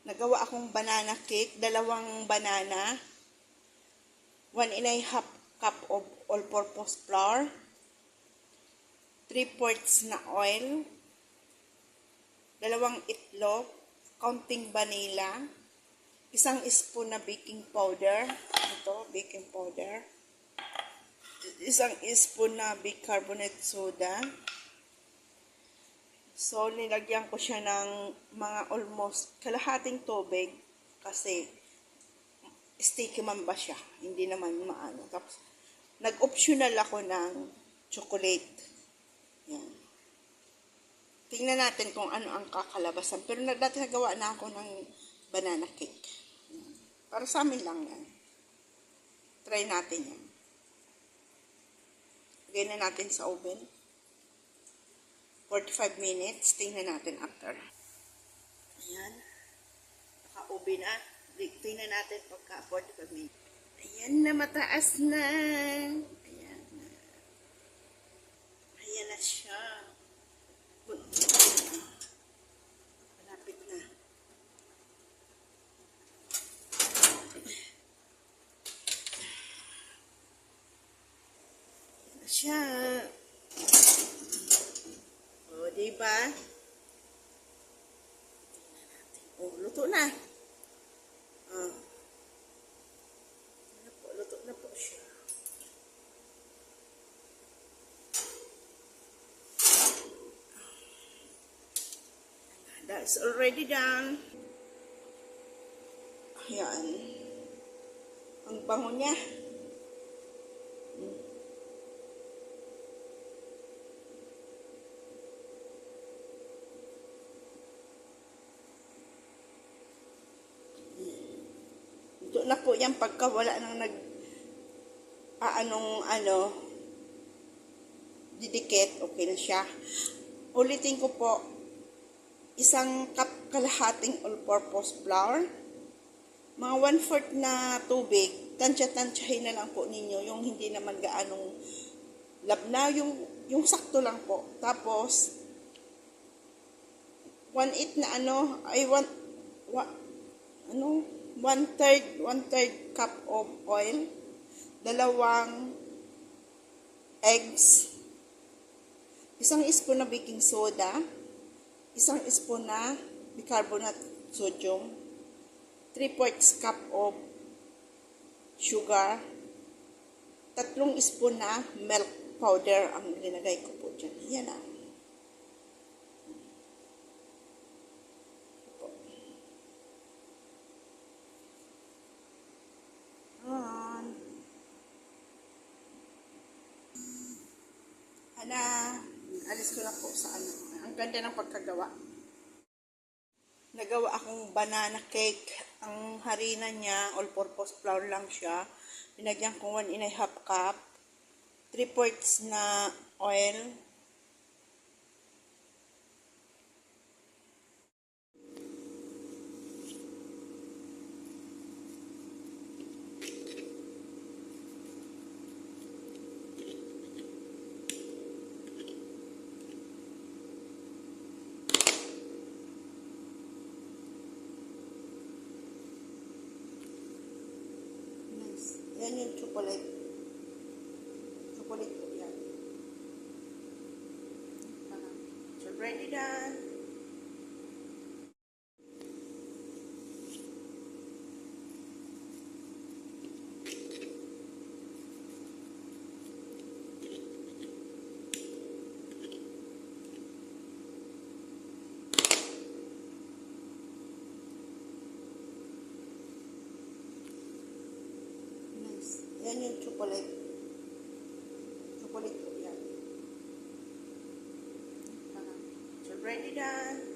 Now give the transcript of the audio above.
Nagawa akong banana cake, dalawang banana, 1½ cup of all-purpose flour, 3/4 na oil, dalawang itlog, kaunting vanilla, 1 spoon na baking powder, ito, baking powder, 1 spoon na bicarbonate soda. So, nilagyan ko siya ng mga almost kalahating tubig kasi sticky man ba siya, hindi naman maano. Tapos, nag-optional ako ng chocolate. Yan. Tingnan natin kung ano ang kakalabasan. Pero dati nagawa na ako ng banana cake. Yan. Para sa amin lang yan. Try natin yan. Lagay na natin sa oven. 45 minutes. Tingnan natin after. Ayan. Naka-oven na. Tingnan natin pagka 45 minutes. Ayan na, mataas na. Ayan na. Ayan na siya. Malapit na. Ayan na siya. O, diba? O, luto na. Luto na po siya. That's already done. Ayan. Ang bango niya. Ito na po yan pagka wala nang didikit, okay na siya. Ulitin ko po, 1 cup kalahating all-purpose flour, mga 1/4 na tubig, tansya-tansyahin na lang po ninyo, yung hindi naman gaanong labna, yung sakto lang po. Tapos, 1/8 na 1/3 cup of oil, 2 eggs, 1 spoon na baking soda, 1 spoon na bicarbonate sodium, 3/4 cup of sugar, 3 spoon na milk powder ang linagay ko po dyan. Yan na. Alis ko na po sa ano. Ang ganda ng pagkagawa. Nagawa akong banana cake. Ang harina niya, all-purpose flour lang siya. Pinagyan ko 1½ cup. 3/4 na oil. Yan yung chocolate. Chocolate po yan. So, ready done. Yan yung chocolate. Chocolate po yan. So, ready done.